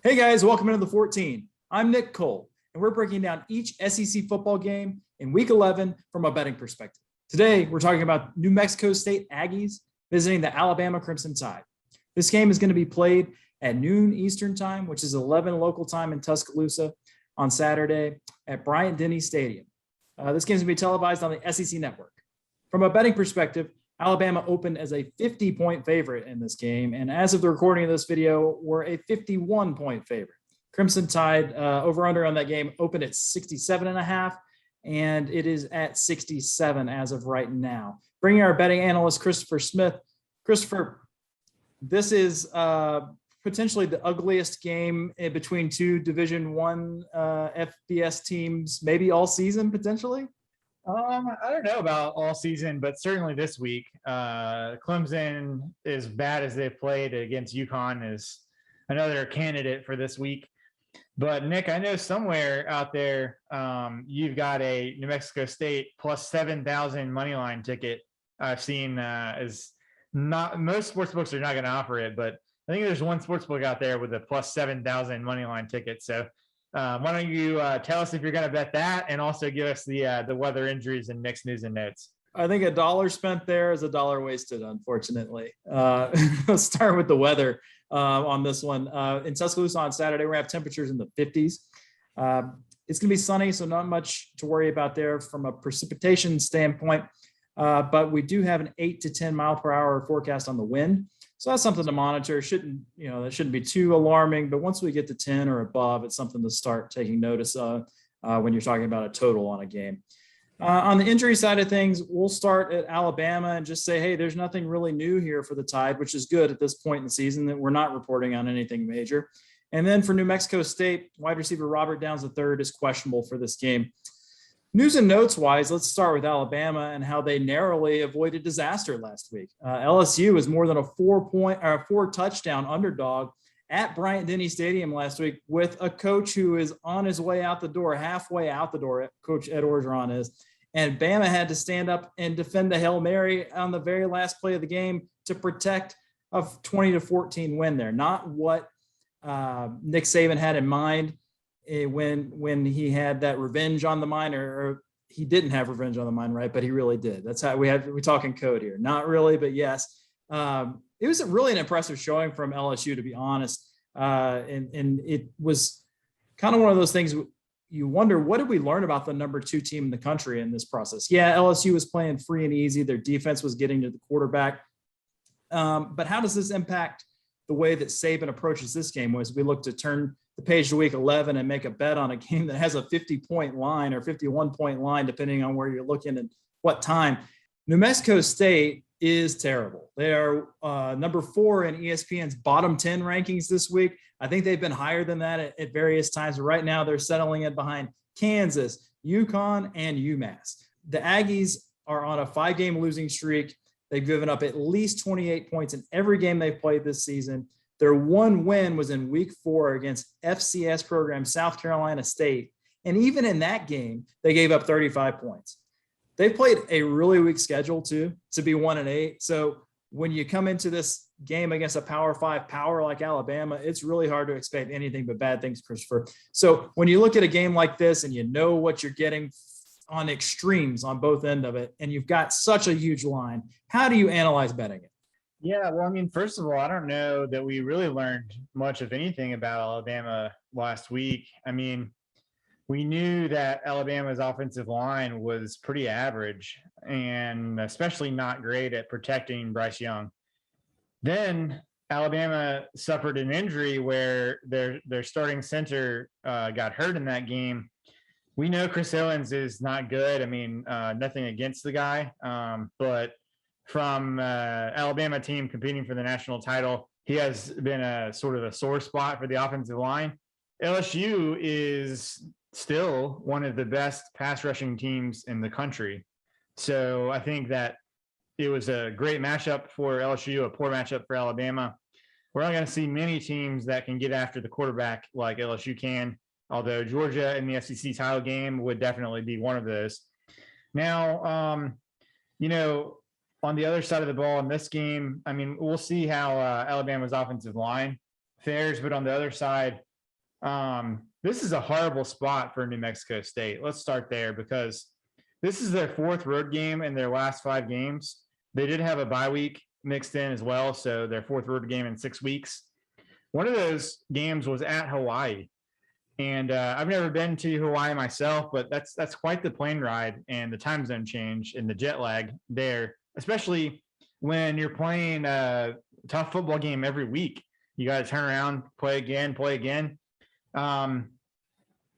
Hey guys, welcome into the 14. I'm Nick Cole, and we're breaking down each SEC football game in Week 11 from a betting perspective. Today, we're talking about New Mexico State Aggies visiting the Alabama Crimson Tide. This game is going to be played at noon Eastern time, which is 11 local time in Tuscaloosa on Saturday at Bryant-Denny Stadium. This game is going to be televised on the SEC Network. From a betting perspective, Alabama opened as a 50-point favorite in this game, and as of the recording of this video, we're a 51-point favorite. Crimson Tide over-under on that game opened at 67.5, and it is at 67 as of right now. Bringing our betting analyst, Christopher Smith. Christopher, this is potentially the ugliest game in between two Division I FBS teams, maybe all season, potentially? I don't know about all season, but certainly this week. Clemson, as bad as they've played against UConn, is another candidate for this week. But Nick, I know somewhere out there you've got a New Mexico State plus 7,000 money line ticket. I've seen is not most sports books are not going to offer it, but I think there's one sports book out there with a plus 7,000 money line ticket. So why don't you tell us if you're going to bet that, and also give us the weather, injuries, and Nick's news and notes. I think $1 spent there is $1 wasted, unfortunately. Let's start with the weather on this one. In Tuscaloosa on Saturday, we're going to have temperatures in the 50s. It's going to be sunny, so not much to worry about there from a precipitation standpoint. But we do have an 8 to 10 mile per hour forecast on the wind. So that's something to monitor. That shouldn't be too alarming, but once we get to 10 or above, it's something to start taking notice of when you're talking about a total on a game. On the injury side of things, we'll start at Alabama and just say, hey, there's nothing really new here for the Tide, which is good at this point in the season, that we're not reporting on anything major. And then for New Mexico State, wide receiver Robert Downs III is questionable for this game. News and notes wise, let's start with Alabama and how they narrowly avoided disaster last week. LSU was more than a 4 touchdown underdog at Bryant-Denny Stadium last week with a coach who is on his way out the door, halfway out the door, Coach Ed Orgeron is. And Bama had to stand up and defend a Hail Mary on the very last play of the game to protect a 20-14 win there. Not what Nick Saban had in mind when he had that revenge on the mind, or he didn't have revenge on the mind, right? But he really did. That's how we're talking code here. Not really, but yes. It was really an impressive showing from LSU, to be honest. And it was kind of one of those things you wonder, what did we learn about the number 2 team in the country in this process? Yeah, LSU was playing free and easy. Their defense was getting to the quarterback. But how does this impact the way that Saban approaches this game? Was we look to turn the page to week 11 and make a bet on a game that has a 50-point line or 51-point line, depending on where you're looking and what time. New Mexico State is terrible. They are number 4 in ESPN's bottom 10 rankings this week. I think they've been higher than that at various times. But right now, they're settling it behind Kansas, UConn, and UMass. The Aggies are on a 5-game losing streak. They've given up at least 28 points in every game they've played this season. Their one win was in week 4 against FCS program South Carolina State. And even in that game, they gave up 35 points. They've played a really weak schedule too, to be 1-8. So when you come into this game against a Power 5 power like Alabama, it's really hard to expect anything but bad things, Christopher. So when you look at a game like this and you know what you're getting on extremes on both ends of it, and you've got such a huge line, how do you analyze betting it? Yeah, well, I mean, first of all, I don't know that we really learned much of anything about Alabama last week. I mean, we knew that Alabama's offensive line was pretty average and especially not great at protecting Bryce Young. Then Alabama suffered an injury where their starting center got hurt in that game. We know Chris Owens is not good. I mean, nothing against the guy, but from Alabama team competing for the national title, he has been a sort of a sore spot for the offensive line. LSU is still one of the best pass rushing teams in the country. So I think that it was a great matchup for LSU, a poor matchup for Alabama. We're not going to see many teams that can get after the quarterback like LSU can, although Georgia in the SEC title game would definitely be one of those. Now, on the other side of the ball in this game, I mean, we'll see how Alabama's offensive line fares, but on the other side, This is a horrible spot for New Mexico State. Let's start there because this is their fourth road game in their last 5 games. They did have a bye week mixed in as well, so their fourth road game in 6 weeks. One of those games was at Hawaii. And I've never been to Hawaii myself, but that's quite the plane ride and the time zone change and the jet lag there, especially when you're playing a tough football game every week. You got to turn around, play again, play again. On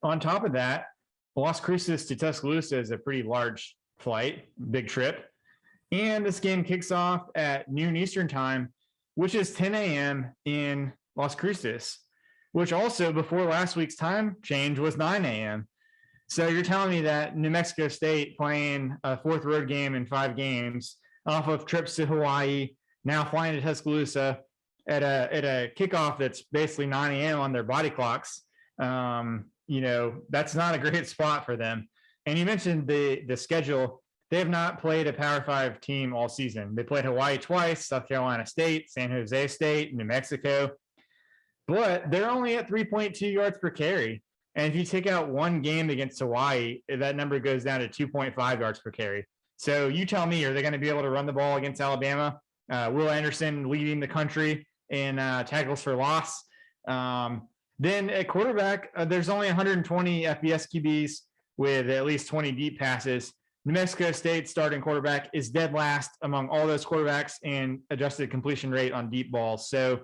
top of that, Las Cruces to Tuscaloosa is a pretty large flight, big trip. And this game kicks off at noon Eastern time, which is 10 a.m. in Las Cruces, which also before last week's time change was 9 a.m. So you're telling me that New Mexico State playing a fourth road game in 5 games off of trips to Hawaii, now flying to Tuscaloosa at a kickoff that's basically 9 a.m. on their body clocks. That's not a great spot for them. And you mentioned the schedule. They have not played a Power 5 team all season. They played Hawaii twice, South Carolina State, San Jose State, New Mexico. But they're only at 3.2 yards per carry. And if you take out one game against Hawaii, that number goes down to 2.5 yards per carry. So you tell me, are they going to be able to run the ball against Alabama? Will Anderson leading the country in tackles for loss. Then at quarterback, there's only 120 FBS QBs with at least 20 deep passes. New Mexico State starting quarterback is dead last among all those quarterbacks in adjusted completion rate on deep balls. So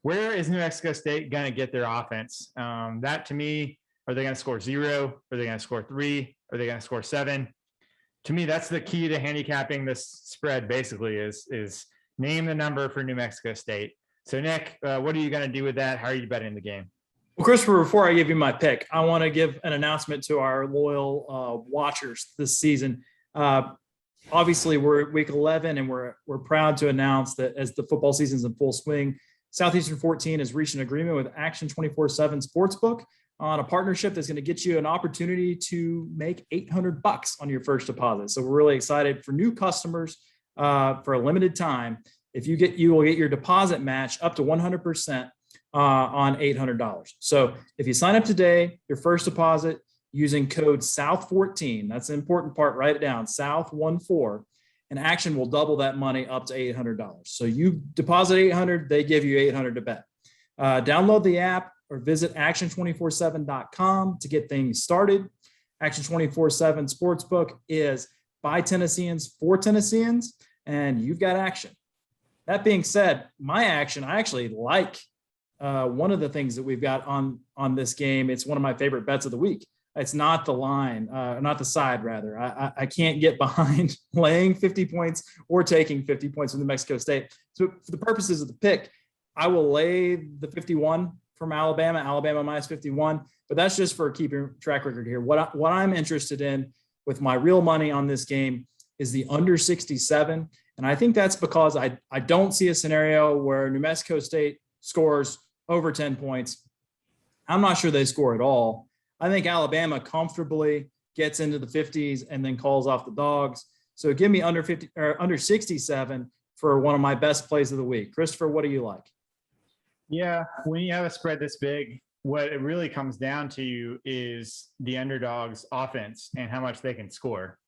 where is New Mexico State going to get their offense? That to me, are they going to score 0? Are they going to score 3? Are they going to score 7? To me, that's the key to handicapping this spread basically is name the number for New Mexico State. So Nick, what are you going to do with that? How are you betting the game? Well, Christopher, before I give you my pick, I want to give an announcement to our loyal watchers this season. Obviously, we're at week 11, and we're proud to announce that as the football season's in full swing, Southeastern 14 has reached an agreement with Action 24/7 Sportsbook on a partnership that's going to get you an opportunity to make $800 on your first deposit. So we're really excited for new customers for a limited time. You will get your deposit match up to 100%. On $800. So if you sign up today, your first deposit using code SOUTH14, that's the important part, write it down, SOUTH14, and Action will double that money up to $800. So you deposit $800, they give you $800 to bet. Download the app or visit action247.com to get things started. Action 24/7 Sportsbook is by Tennesseans for Tennesseans, and you've got action. That being said, my action, I actually like one of the things that we've got on this game. It's one of my favorite bets of the week. It's not the line, not the side, rather. I can't get behind laying 50 points or taking 50 points from New Mexico State. So for the purposes of the pick, I will lay the 51 from Alabama minus 51, but that's just for keeping track record here. What I'm interested in with my real money on this game is the under 67. And I think that's because I don't see a scenario where New Mexico State scores over 10 points. I'm not sure they score at all. I think Alabama comfortably gets into the 50s and then calls off the dogs. So give me under 50 or under 67 for one of my best plays of the week. Christopher, what do you like? Yeah, when you have a spread this big, what it really comes down to is the underdog's offense and how much they can score.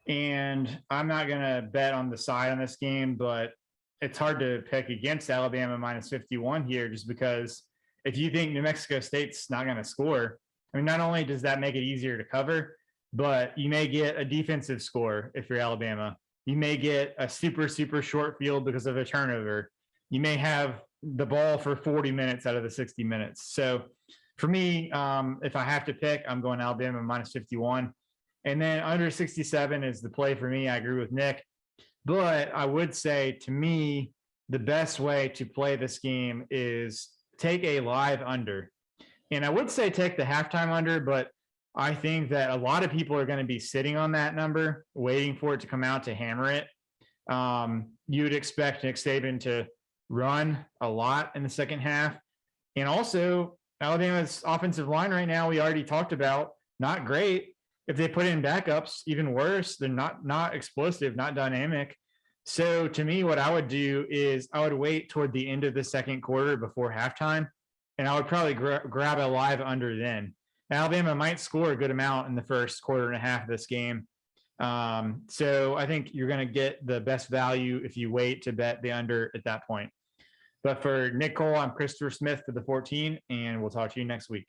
And I'm not going to bet on the side on this game, but it's hard to pick against Alabama minus 51 here, just because if you think New Mexico State's not going to score, I mean, not only does that make it easier to cover, but you may get a defensive score if you're Alabama. You may get a super, super short field because of a turnover. You may have the ball for 40 minutes out of the 60 minutes. So for me, if I have to pick, I'm going Alabama minus 51. And then under 67 is the play for me. I agree with Nick. But I would say, to me, the best way to play this game is take a live under. And I would say take the halftime under, but I think that a lot of people are going to be sitting on that number, waiting for it to come out to hammer it. You would expect Nick Saban to run a lot in the second half. And also, Alabama's offensive line right now, we already talked about, not great. If they put in backups, even worse. They're not explosive, not dynamic. So to me, what I would do is I would wait toward the end of the second quarter before halftime and I would probably grab a live under then. Alabama might score a good amount in the first quarter and a half of this game. So I think you're going to get the best value if you wait to bet the under at that point. But for Nick Cole, I'm Christopher Smith for the 14, and we'll talk to you next week.